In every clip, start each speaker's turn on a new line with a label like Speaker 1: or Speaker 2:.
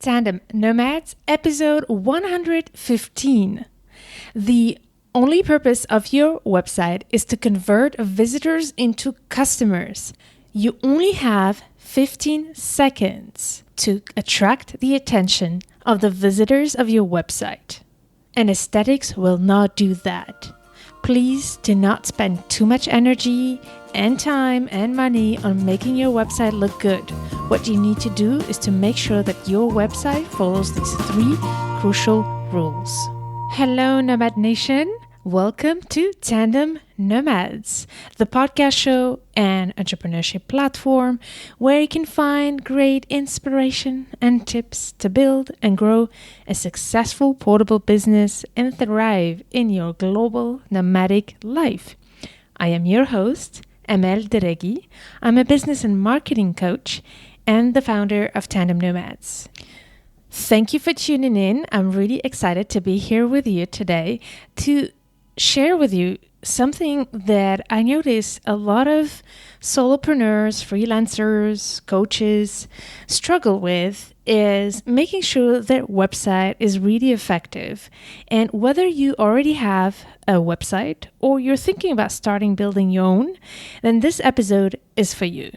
Speaker 1: Tandem Nomads, episode 115. The only purpose of your website is to convert visitors into customers. You only have 15 seconds to attract the attention of the visitors of your website. And aesthetics will not do that. Please do not spend too much energy and time and money on making your website look good. What you need to do is to make sure that your website follows these 3 crucial rules. Hello, Nomad Nation. Welcome to Tandem Nomads, the podcast show and entrepreneurship platform where you can find great inspiration and tips to build and grow a successful portable business and thrive in your global nomadic life. I am your host, Amel Deregi. I'm a business and marketing coach and the founder of Tandem Nomads. Thank you for tuning in. I'm really excited to be here with you today to share with you something that I notice a lot of solopreneurs, freelancers, coaches struggle with is making sure their website is really effective. And whether you already have a website or you're thinking about starting building your own, then this episode is for you.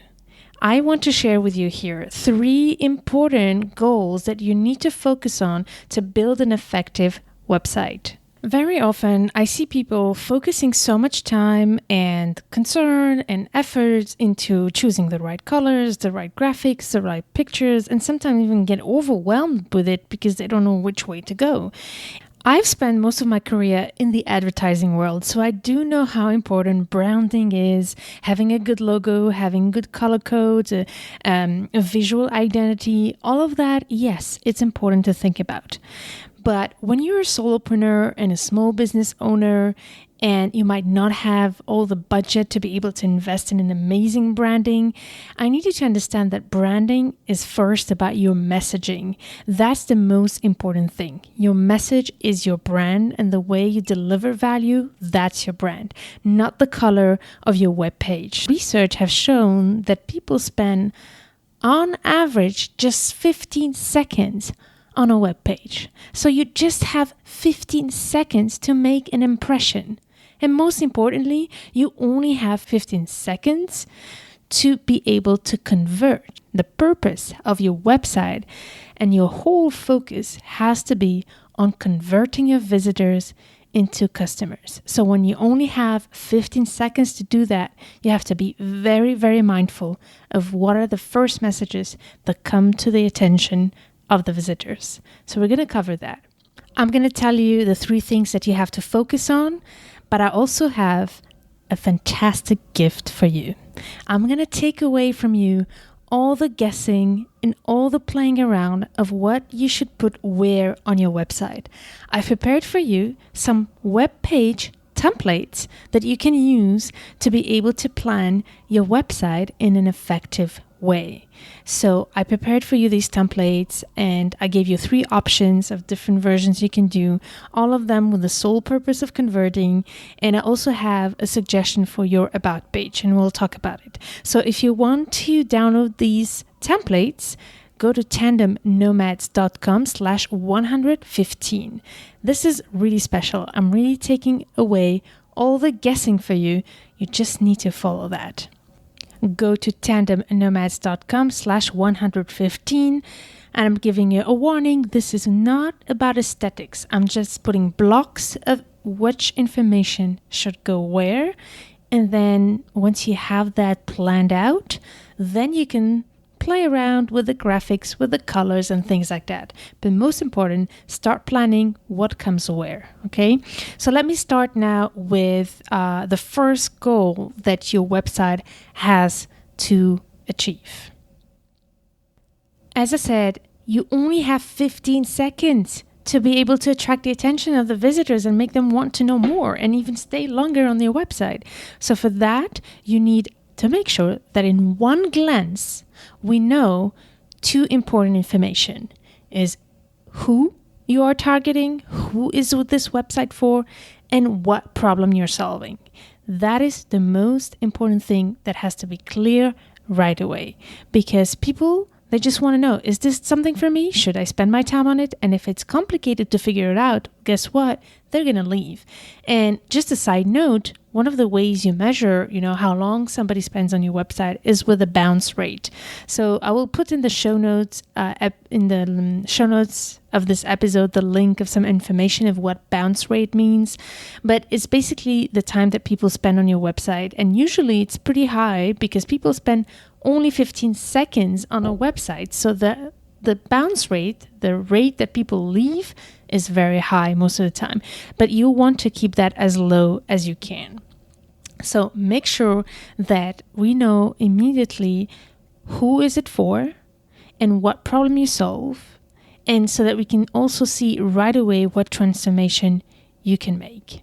Speaker 1: I want to share with you here 3 important goals that you need to focus on to build an effective website. Very often, I see people focusing so much time and concern and efforts into choosing the right colors, the right graphics, the right pictures, and sometimes even get overwhelmed with it because they don't know which way to go. I've spent most of my career in the advertising world, so I do know how important branding is, having a good logo, having good color codes, a visual identity, all of that, yes, it's important to think about. But when you're a solopreneur and a small business owner, and you might not have all the budget to be able to invest in an amazing branding, I need you to understand that branding is first about your messaging. That's the most important thing. Your message is your brand, and the way you deliver value, that's your brand, not the color of your web page. Research has shown that people spend, on average, just 15 seconds on a web page. So you just have 15 seconds to make an impression. And most importantly, you only have 15 seconds to be able to convert. The purpose of your website and your whole focus has to be on converting your visitors into customers. So when you only have 15 seconds to do that, you have to be very, very mindful of what are the first messages that come to the attention of the visitors. So we're going to cover that. I'm going to tell you the 3 things that you have to focus on, but I also have a fantastic gift for you. I'm going to take away from you all the guessing and all the playing around of what you should put where on your website. I've prepared for you some web page templates that you can use to be able to plan your website in an effective way. So I prepared for you these templates and I gave you 3 options of different versions you can do, all of them with the sole purpose of converting. And I also have a suggestion for your about page and we'll talk about it. So if you want to download these templates, go to tandemnomads.com/115. This is really special. I'm really taking away all the guessing for you. You just need to follow that. Go to tandemnomads.com/115 and I'm giving you a warning. This is not about aesthetics. I'm just putting blocks of which information should go where. And then once you have that planned out, then you can play around with the graphics, with the colors and things like that. But most important, start planning what comes where, okay? So let me start now with the first goal that your website has to achieve. As I said, you only have 15 seconds to be able to attract the attention of the visitors and make them want to know more and even stay longer on your website. So for that, you need to make sure that in one glance, we know 2 important information is who you are targeting, who is with this website for, and what problem you're solving. That is the most important thing that has to be clear right away, because people They just want to know, is this something for me? Should I spend my time on it? And if it's complicated to figure it out, guess what? They're going to leave. And just a side note, one of the ways you measure, how long somebody spends on your website is with the bounce rate. So I will put in the show notes, of this episode, the link of some information of what bounce rate means. But it's basically the time that people spend on your website. And usually it's pretty high because people spend only 15 seconds on a website. So the bounce rate, the rate that people leave, is very high most of the time. But you want to keep that as low as you can. So make sure that we know immediately who is it for and what problem you solve, and so that we can also see right away what transformation you can make.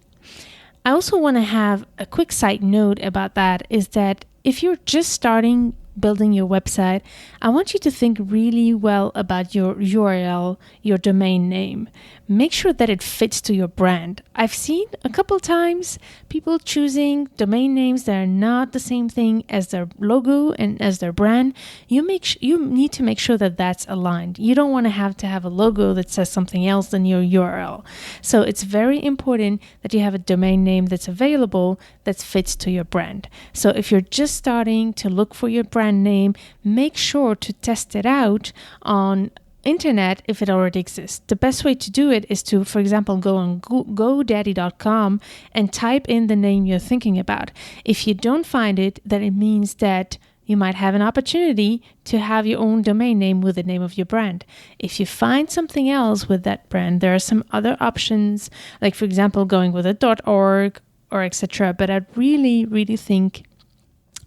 Speaker 1: I also want to have a quick side note about that, is that if you're just starting building your website, I want you to think really well about your URL, your domain name. Make sure that it fits to your brand. I've seen a couple times people choosing domain names that are not the same thing as their logo and as their brand. You need to make sure that that's aligned. You don't want to have a logo that says something else than your URL. So it's very important that you have a domain name that's available that fits to your brand. So if you're just starting to look for your brand name, make sure to test it out on internet if it already exists. The best way to do it is to, for example, go on GoDaddy.com and type in the name you're thinking about. If you don't find it, then it means that you might have an opportunity to have your own domain name with the name of your brand. If you find something else with that brand, there are some other options, like for example, going with a .org or etc. But I really, really think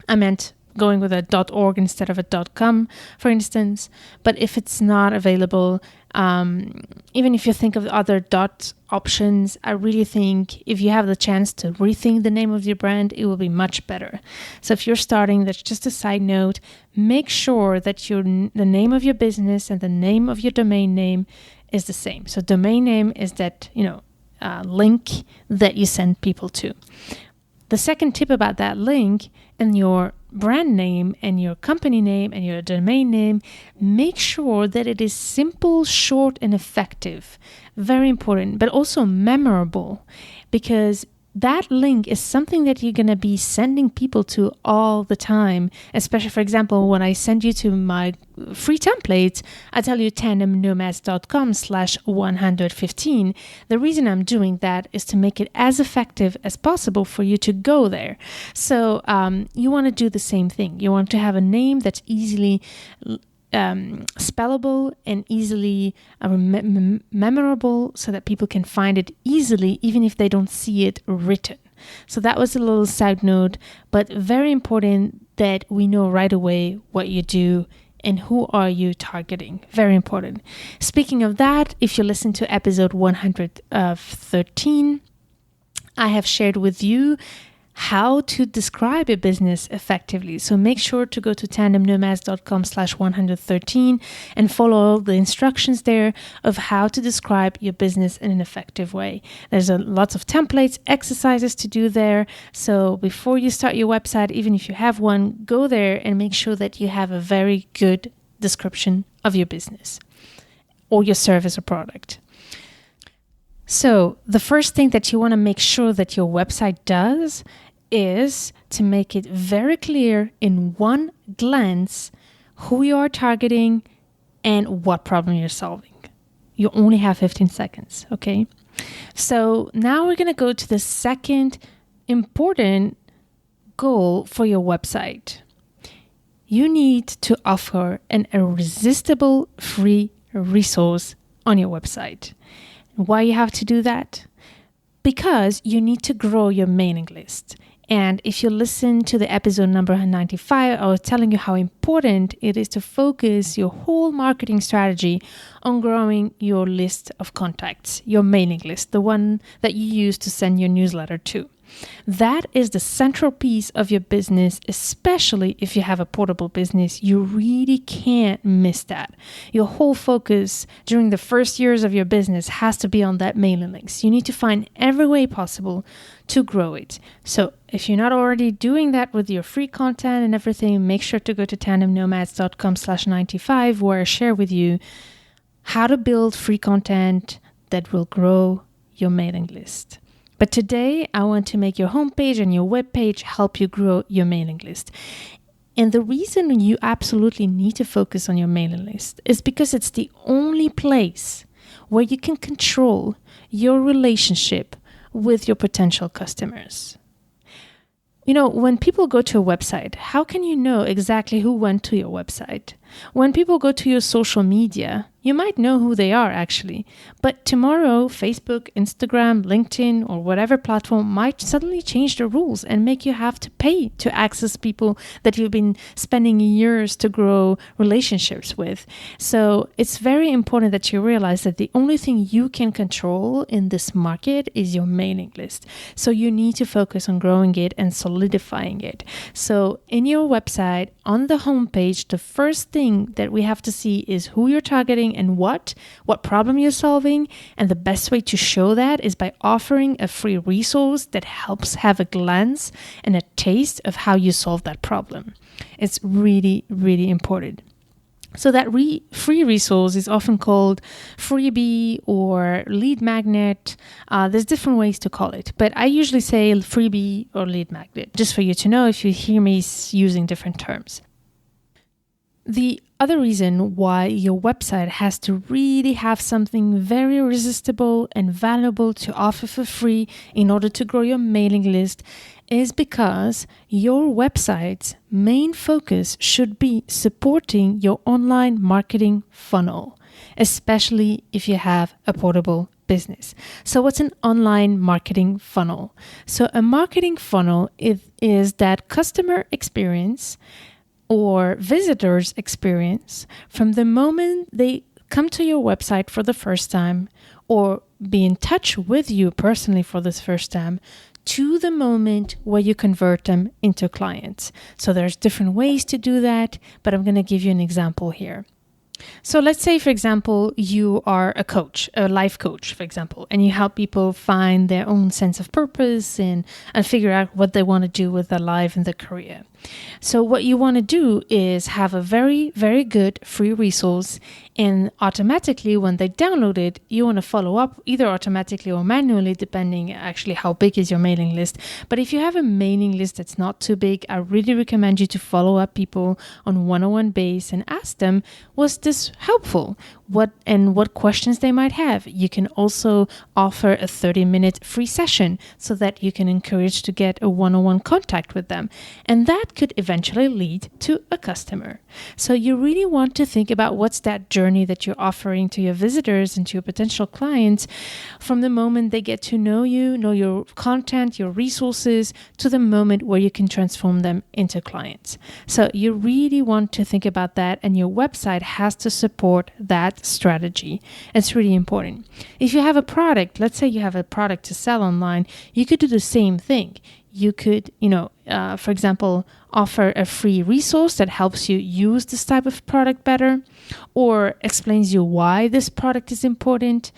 Speaker 1: I meant going with a .org instead of a .com, for instance. But if it's not available, even if you think of other options, I really think if you have the chance to rethink the name of your brand, it will be much better. So if you're starting, that's just a side note, make sure that the name of your business and the name of your domain name is the same. So domain name is that, link that you send people to. The second tip about that link and your brand name and your company name and your domain name, make sure that it is simple, short, and effective. Very important, but also memorable, because that link is something that you're going to be sending people to all the time. Especially, for example, when I send you to my free templates, I tell you tandemnomads.com/115. The reason I'm doing that is to make it as effective as possible for you to go there. So you want to do the same thing. You want to have a name that's easily spellable and easily memorable, so that people can find it easily even if they don't see it written. So that was a little side note, but very important that we know right away what you do and who are you targeting. Very important. Speaking of that, if you listen to episode 113, I have shared with you how to describe a business effectively. So make sure to go to tandemnomads.com/113 and follow the instructions there of how to describe your business in an effective way. There's lots of templates, exercises to do there. So before you start your website, even if you have one, go there and make sure that you have a very good description of your business or your service or product. So the first thing that you want to make sure that your website does is to make it very clear in one glance who you are targeting and what problem you're solving. You only have 15 seconds, okay? So now we're going to go to the second important goal for your website. You need to offer an irresistible free resource on your website. Why you have to do that? Because you need to grow your mailing list. And if you listen to the episode number 95, I was telling you how important it is to focus your whole marketing strategy on growing your list of contacts, your mailing list, the one that you use to send your newsletter to. That is the central piece of your business, especially if you have a portable business. You really can't miss that. Your whole focus during the first years of your business has to be on that mailing list. You need to find every way possible to grow it. So if you're not already doing that with your free content and everything, make sure to go to tandemnomads.com/95, where I share with you how to build free content that will grow your mailing list. But today I want to make your homepage and your webpage help you grow your mailing list. And the reason you absolutely need to focus on your mailing list is because it's the only place where you can control your relationship with your potential customers. You know, when people go to a website, how can you know exactly who went to your website? When people go to your social media, you might know who they are actually, but tomorrow Facebook, Instagram, LinkedIn, or whatever platform might suddenly change the rules and make you have to pay to access people that you've been spending years to grow relationships with. So it's very important that you realize that the only thing you can control in this market is your mailing list. So you need to focus on growing it and solidifying it. So in your website, on the homepage, the first thing that we have to see is who you're targeting and what problem you're solving. And the best way to show that is by offering a free resource that helps have a glance and a taste of how you solve that problem. It's really, really important. So that free resource is often called freebie or lead magnet. There's different ways to call it, but I usually say freebie or lead magnet, just for you to know if you hear me using different terms. The other reason why your website has to really have something very irresistible and valuable to offer for free in order to grow your mailing list is because your website's main focus should be supporting your online marketing funnel, especially if you have a portable business. So what's an online marketing funnel? So a marketing funnel is that customer experience or visitors' experience from the moment they come to your website for the first time or be in touch with you personally for the first time to the moment where you convert them into clients. So there's different ways to do that, but I'm going to give you an example here. So let's say, for example, you are a coach, a life coach, for example, and you help people find their own sense of purpose and figure out what they want to do with their life and their career. So what you want to do is have a very, very good free resource, and automatically when they download it, you want to follow up either automatically or manually, depending actually how big is your mailing list. But if you have a mailing list that's not too big, I really recommend you to follow up people on one-on-one base and ask them, was this helpful? What questions they might have. You can also offer a 30-minute free session so that you can encourage to get a one-on-one contact with them. And that could eventually lead to a customer. So you really want to think about what's that journey that you're offering to your visitors and to your potential clients from the moment they get to know you, know your content, your resources, to the moment where you can transform them into clients. So you really want to think about that, and your website has to support that strategy. It's really important. If you have a product, let's say you have a product to sell online, you could do the same thing. You could, for example, offer a free resource that helps you use this type of product better or explains you why this product is important.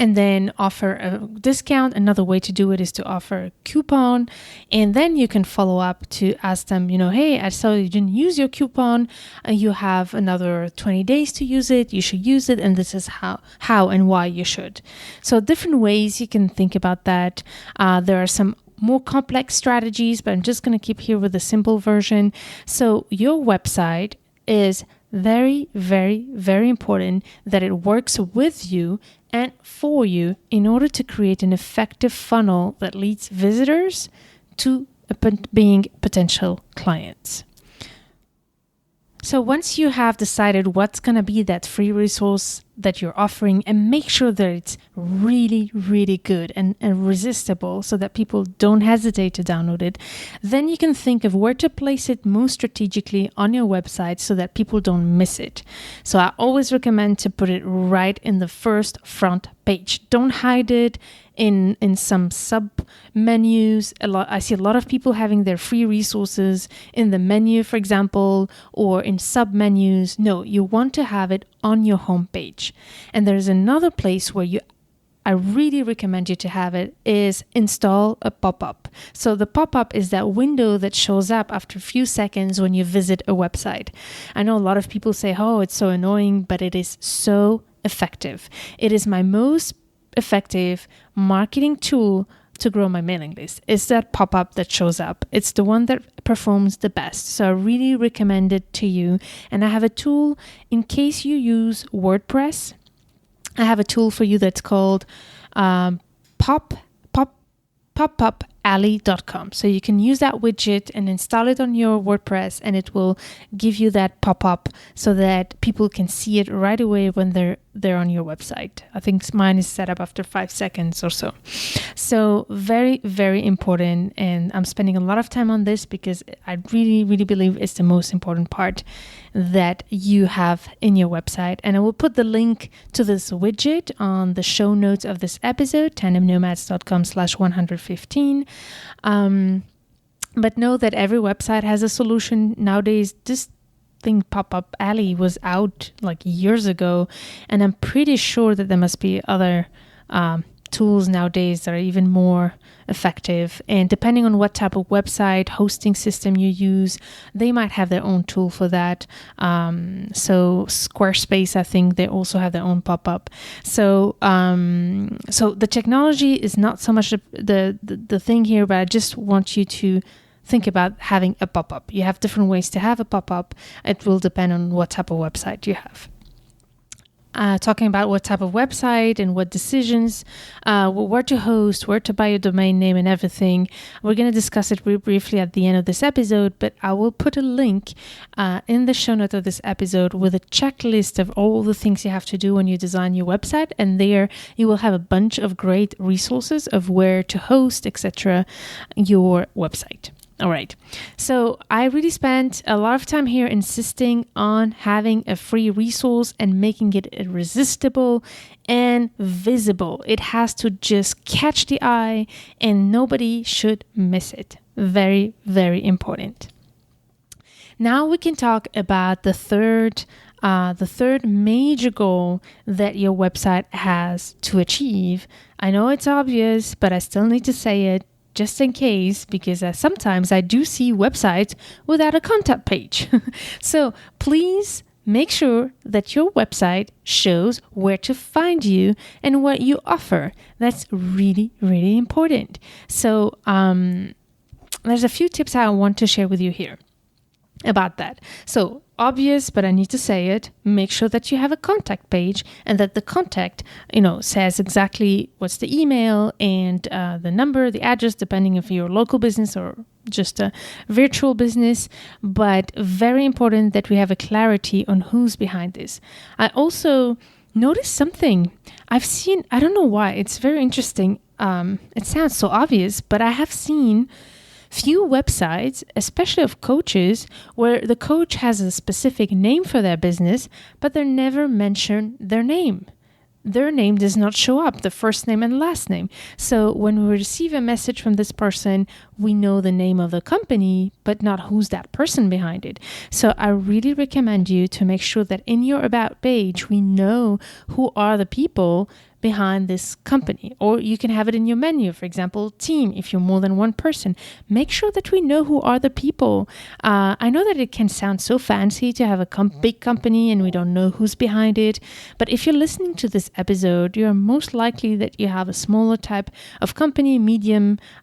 Speaker 1: And then offer a discount. Another way to do it is to offer a coupon. And then you can follow up to ask them, hey, I saw you didn't use your coupon. You have another 20 days to use it. You should use it. And this is how and why you should. So different ways you can think about that. There are some more complex strategies, but I'm just going to keep here with the simple version. So your website is very, very, very important that it works with you and for you in order to create an effective funnel that leads visitors to being potential clients. So once you have decided what's going to be that free resource that you're offering, and make sure that it's really, really good and irresistible so that people don't hesitate to download it. Then you can think of where to place it most strategically on your website so that people don't miss it. So I always recommend to put it right in the first front page. Don't hide it in some sub menus. I see a lot of people having their free resources in the menu, for example, or in sub menus. No, you want to have it on your home page. And there's another place where I really recommend you to have it is install a pop-up. So the pop-up is that window that shows up after a few seconds when you visit a website. I know a lot of people say, oh, it's so annoying, but it is so effective. It is my most effective marketing tool to grow my mailing list. It's that pop-up that shows up. It's the one that performs the best. So I really recommend it to you. And I have a tool in case you use WordPress. I have a tool for you that's called popupalley.com. So you can use that widget and install it on your WordPress, and it will give you that pop-up so that people can see it right away when they're on your website. I think mine is set up after 5 seconds or so. So very, very important. And I'm spending a lot of time on this because I really, really believe it's the most important part that you have in your website. And I will put the link to this widget on the show notes of this episode, tandemnomads.com/115. But know that every website has a solution. Nowadays, this thing Pop-Up Alley was out like years ago, and I'm pretty sure that there must be other tools nowadays that are even more effective. And depending on what type of website hosting system you use, they might have their own tool for that. So Squarespace, I think they also have their own pop-up. So the technology is not so much the thing here, but I just want you to think about having a pop-up. You have different ways to have a pop-up. It will depend on what type of website you have. Talking about what type of website and what decisions, where to host, where to buy your domain name and everything. We're going to discuss it briefly at the end of this episode, but I will put a link in the show note of this episode with a checklist of all the things you have to do when you design your website. And there you will have a bunch of great resources of where to host, etc., your website. All right. So I really spent a lot of time here insisting on having a free resource and making it irresistible and visible. It has to just catch the eye and nobody should miss it. Very, very important. Now we can talk about the third major goal that your website has to achieve. I know it's obvious, but I still need to say it, just in case, because sometimes I do see websites without a contact page. So please make sure that your website shows where to find you and what you offer. That's really, really important. So there's a few tips I want to share with you here about that. So obvious, but I need to say it. Make sure that you have a contact page and that the contact, says exactly what's the email and the number, the address, depending if you're a local business or just a virtual business. But very important that we have a clarity on who's behind this. I also noticed something I've seen. I don't know why. It's very interesting. It sounds so obvious, but I have seen few websites, especially of coaches, where the coach has a specific name for their business, but they never mention their name. Their name does not show up, the first name and last name. So when we receive a message from this person, we know the name of the company, but not who's that person behind it. So I really recommend you to make sure that in your About page, we know who are the people behind this company. Or you can have it in your menu, for example, team, if you're more than one person. Make sure that we know who are the people. I know that it can sound so fancy to have a big company and we don't know who's behind it. But if you're listening to this episode, you're most likely that you have a smaller type of company,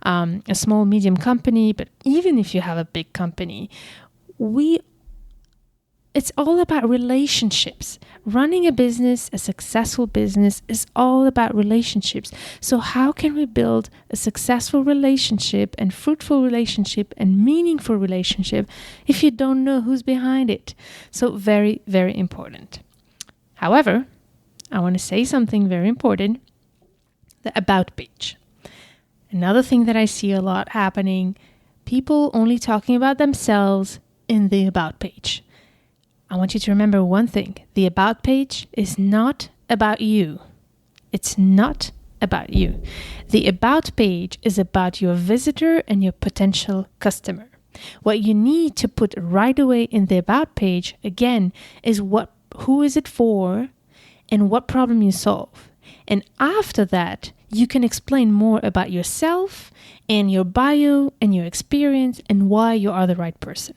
Speaker 1: a small, medium company. But even if you have a big company, it's all about relationships. Running a business, a successful business, is all about relationships. So how can we build a successful relationship and fruitful relationship and meaningful relationship if you don't know who's behind it? So very, very important. However, I want to say something very important, the about page. Another thing that I see a lot happening, people only talking about themselves in the about page. I want you to remember one thing. The about page is not about you. It's not about you. The about page is about your visitor and your potential customer. What you need to put right away in the about page, again, is who is it for and what problem you solve. And after that, you can explain more about yourself and your bio and your experience and why you are the right person.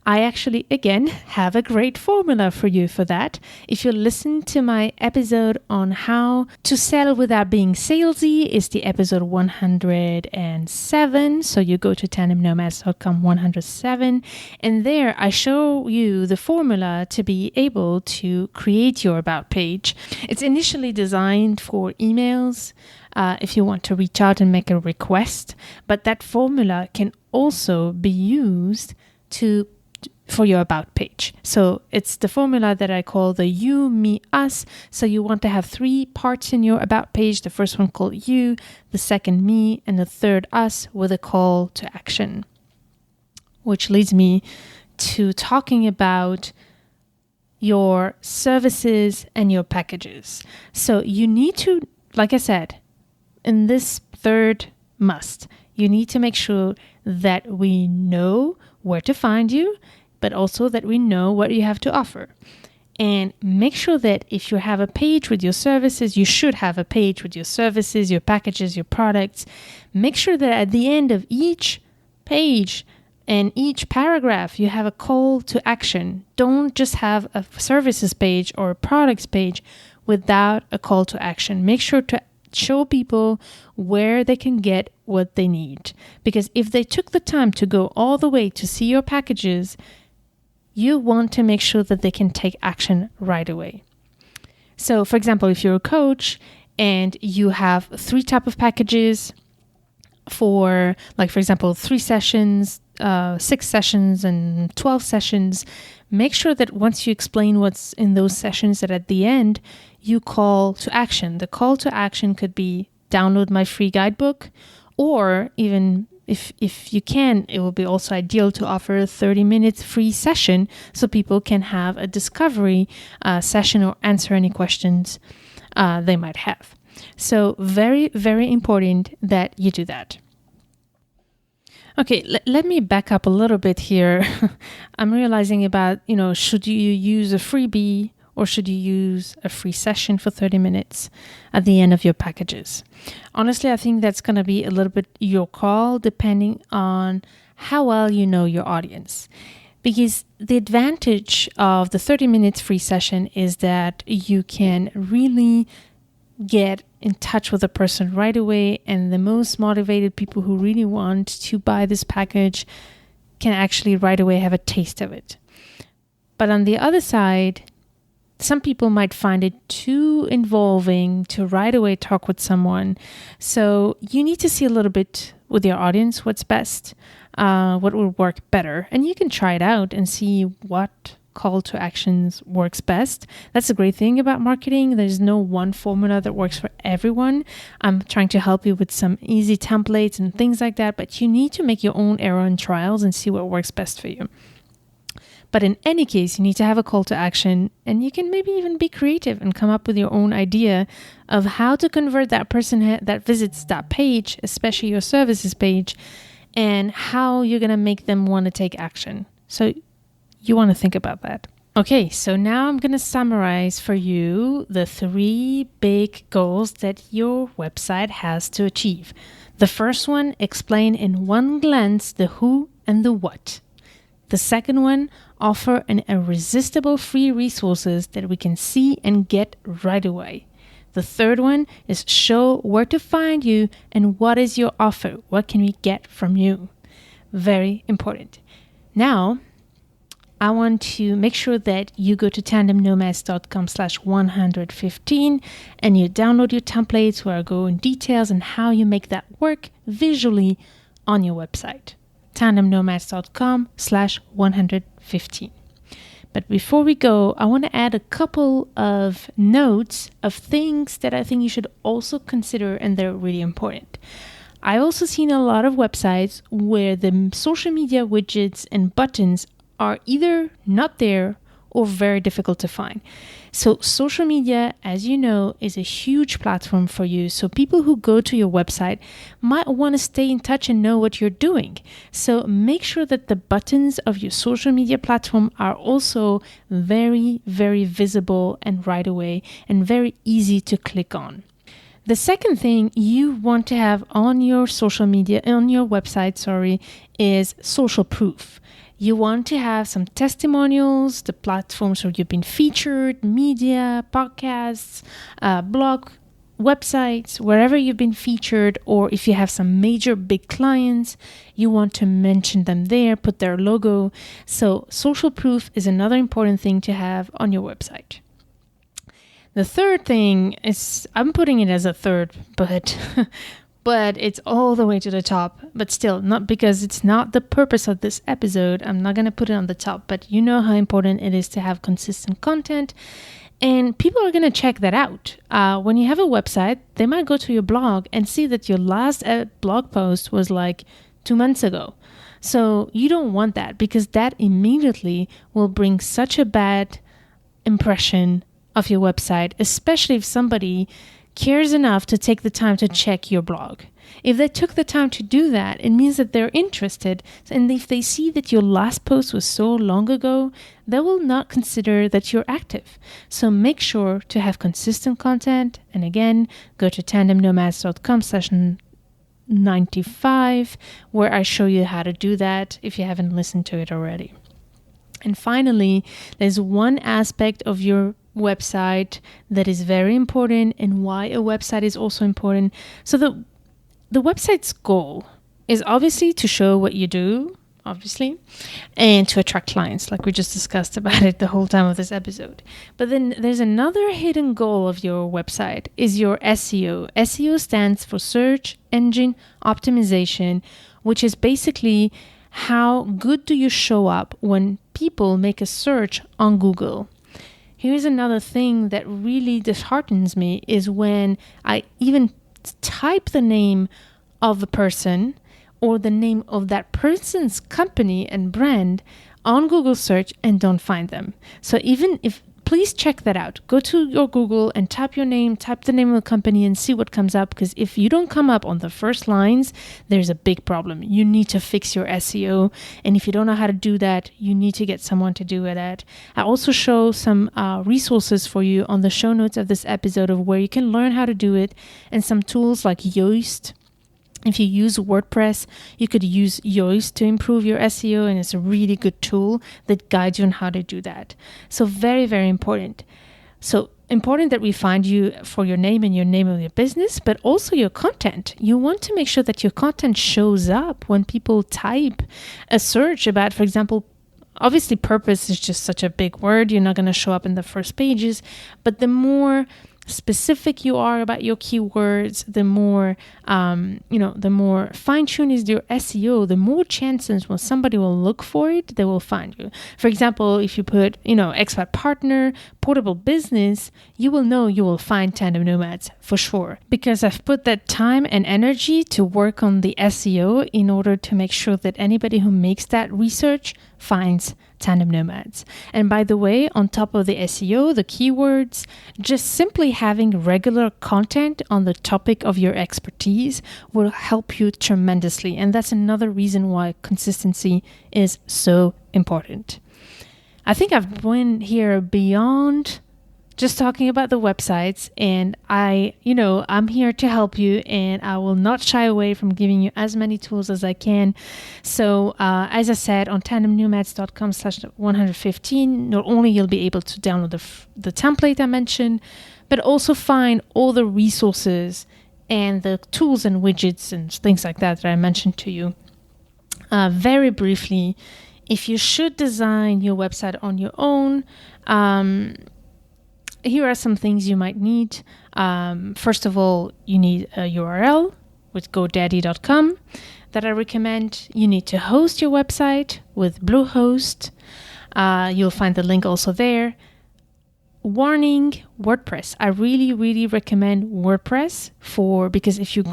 Speaker 1: I actually, again, have a great formula for you for that. If you listen to my episode on how to sell without being salesy, it's the episode 107. So you go to tandemnomads.com 107. And there I show you the formula to be able to create your about page. It's initially designed for emails, if you want to reach out and make a request. But that formula can also be used for your about page. So it's the formula that I call the you, me, us. So you want to have 3 parts in your about page. The first one called you, the second me, and the third us with a call to action. Which leads me to talking about your services and your packages. So you need to, like I said, in this third must, you need to make sure that we know where to find you, but also that we know what you have to offer. And make sure that if you have a page with your services, you should have a page with your services, your packages, your products. Make sure that at the end of each page and each paragraph, you have a call to action. Don't just have a services page or a products page without a call to action. Make sure to show people where they can get what they need. Because if they took the time to go all the way to see your packages, you want to make sure that they can take action right away. So, for example, if you're a coach and you have 3 types of packages for, like, for example, 3 sessions, 6 sessions, and 12 sessions, make sure that once you explain what's in those sessions, that at the end, you call to action. The call to action could be download my free guidebook, or even if you can, it will be also ideal to offer a 30-minute free session so people can have a discovery session or answer any questions they might have. So very, very important that you do that. Okay, let me back up a little bit here. I'm realizing about, should you use a freebie or should you use a free session for 30 minutes at the end of your packages? Honestly, I think that's going to be a little bit your call depending on how well you know your audience. Because the advantage of the 30 minutes free session is that you can really get in touch with a person right away, and the most motivated people who really want to buy this package can actually right away have a taste of it. But on the other side, some people might find it too involving to right away talk with someone. So you need to see a little bit with your audience what's best, what will work better. And you can try it out and see what call to actions works best. That's the great thing about marketing. There's no one formula that works for everyone. I'm trying to help you with some easy templates and things like that, but you need to make your own error and trials and see what works best for you. But in any case, you need to have a call to action, and you can maybe even be creative and come up with your own idea of how to convert that person that visits that page, especially your services page, and how you're going to make them want to take action. So you want to think about that. Okay, so now I'm going to summarize for you the 3 big goals that your website has to achieve. The first one, explain in one glance the who and the what. The second one, offer an irresistible free resources that we can see and get right away. The third one is show where to find you and what is your offer. What can we get from you? Very important. Now, I want to make sure that you go to tandemnomads.com/115 and you download your templates where I go in details on how you make that work visually on your website. tandemnomads.com/115. But before we go, I want to add a couple of notes of things that I think you should also consider, and they're really important. I've also seen a lot of websites where the social media widgets and buttons are either not there or very difficult to find. So social media, as you know, is a huge platform for you. So people who go to your website might want to stay in touch and know what you're doing. So make sure that the buttons of your social media platform are also very, very visible and right away and very easy to click on. The second thing you want to have on your social media, on your website, is social proof. You want to have some testimonials, the platforms where you've been featured, media, podcasts, blog, websites, wherever you've been featured, or if you have some major big clients, you want to mention them there, put their logo. So social proof is another important thing to have on your website. The third thing is, I'm putting it as a third, but it's all the way to the top. But still, not because it's not the purpose of this episode. I'm not going to put it on the top, but you know how important it is to have consistent content. And people are going to check that out. When you have a website, they might go to your blog and see that your last blog post was like 2 months ago. So you don't want that, because that immediately will bring such a bad impression of your website, especially if somebody cares enough to take the time to check your blog. If they took the time to do that, it means that they're interested. And if they see that your last post was so long ago, they will not consider that you're active. So make sure to have consistent content. And again, go to tandemnomads.com/95, where I show you how to do that if you haven't listened to it already. And finally, there's one aspect of your website that is very important, and why a website is also important. So the website's goal is obviously to show what you do, obviously, and to attract clients, like we just discussed about it the whole time of this episode. But then there's another hidden goal of your website, is your SEO. SEO stands for Search Engine Optimization, which is basically how good do you show up when people make a search on Google. Here's another thing that really disheartens me, is when I even type the name of a person or the name of that person's company and brand on Google search and don't find them. So please check that out. Go to your Google and type your name, type the name of the company and see what comes up. Because if you don't come up on the first lines, there's a big problem. You need to fix your SEO. And if you don't know how to do that, you need to get someone to do that. I also show some resources for you on the show notes of this episode of where you can learn how to do it, and some tools like Yoast. If you use WordPress, you could use Yoast to improve your SEO, and it's a really good tool that guides you on how to do that. So very, very important. So important that we find you for your name and your name of your business, but also your content. You want to make sure that your content shows up when people type a search about, for example, obviously purpose is just such a big word. You're not going to show up in the first pages, but the more specific you are about your keywords, the more the more fine-tuned is your SEO, the more chances when somebody will look for it, they will find you. For example, if you put expat partner, portable business, you will know you will find Tandem Nomads for sure, because I've put that time and energy to work on the SEO in order to make sure that anybody who makes that research finds Tandem Nomads. And by the way, on top of the SEO, the keywords, just simply having regular content on the topic of your expertise will help you tremendously. And that's another reason why consistency is so important. I think I've went here beyond just talking about the websites, and I'm here to help you, and I will not shy away from giving you as many tools as I can. So as I said, on tandemnomads.com/115, not only you'll be able to download the template I mentioned, but also find all the resources and the tools and widgets and things like that I mentioned to you. Very briefly, if you should design your website on your own, here are some things you might need. First of all, you need a URL with GoDaddy.com that I recommend. You need to host your website with Bluehost. You'll find the link also there. Warning, WordPress. I really, really recommend WordPress because if you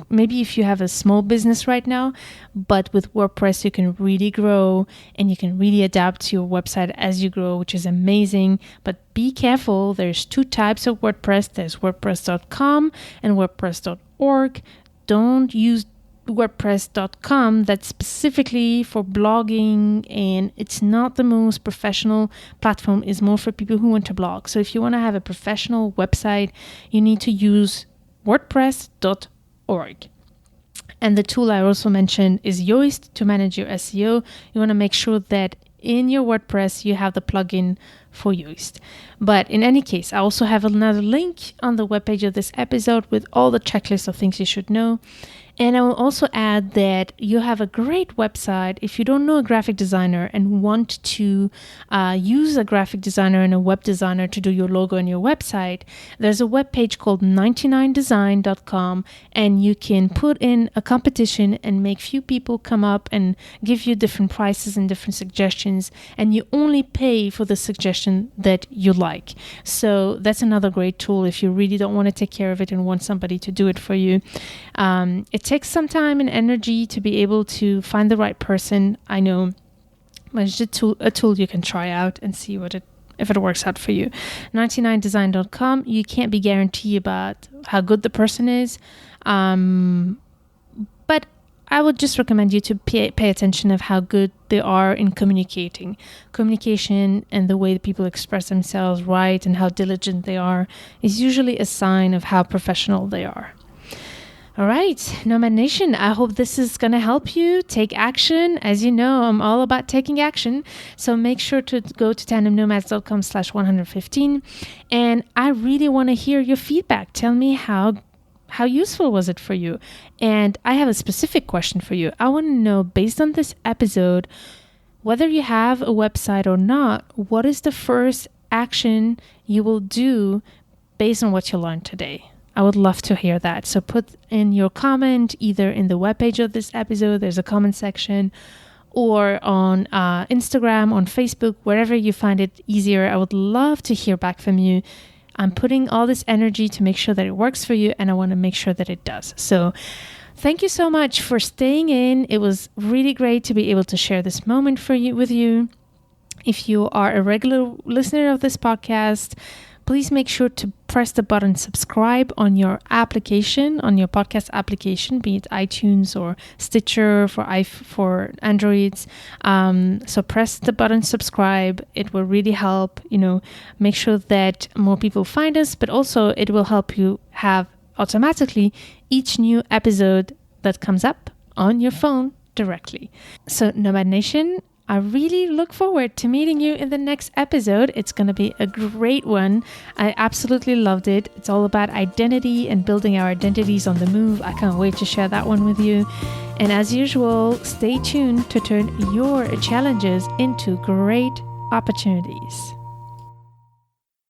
Speaker 1: have a small business right now, but with WordPress you can really grow and you can really adapt your website as you grow, which is amazing. But be careful. There's 2 types of WordPress. There's WordPress.com and WordPress.org. Don't use WordPress.com. That's specifically for blogging, and it's not the most professional platform. It's more for people who want to blog. So if you want to have a professional website, you need to use WordPress.org. And the tool I also mentioned is Yoast to manage your SEO. You want to make sure that in your WordPress you have the plugin for Yoast. But in any case, I also have another link on the webpage of this episode with all the checklists of things you should know. And I will also add that you have a great website. If you don't know a graphic designer and want to use a graphic designer and a web designer to do your logo and your website, there's a webpage called 99design.com, and you can put in a competition and make few people come up and give you different prices and different suggestions, and you only pay for the suggestion that you like. So that's another great tool if you really don't want to take care of it and want somebody to do it for you. It takes some time and energy to be able to find the right person. I know, but it's just a tool you can try out and see if it works out for you. 99design.com. You can't be guaranteed about how good the person is, but I would just recommend you to pay attention of how good they are in communicating. Communication and the way that people express themselves right and how diligent they are is usually a sign of how professional they are. All right, Nomad Nation, I hope this is going to help you take action. As you know, I'm all about taking action. So make sure to go to tandemnomads.com/115. And I really want to hear your feedback. Tell me how useful was it for you? And I have a specific question for you. I want to know, based on this episode, whether you have a website or not, what is the first action you will do based on what you learned today? I would love to hear that. So put in your comment either in the webpage of this episode, there's a comment section, or on Instagram, on Facebook, wherever you find it easier. I would love to hear back from you. I'm putting all this energy to make sure that it works for you, and I want to make sure that it does. So thank you so much for staying in. It was really great to be able to share this moment with you. If you are a regular listener of this podcast, please make sure to press the button subscribe on your application, on your podcast application, be it iTunes or Stitcher for Androids. So press the button subscribe. It will really help, make sure that more people find us, but also it will help you have automatically each new episode that comes up on your phone directly. So Nomad Nation, I really look forward to meeting you in the next episode. It's going to be a great one. I absolutely loved it. It's all about identity and building our identities on the move. I can't wait to share that one with you. And as usual, stay tuned to turn your challenges into great opportunities.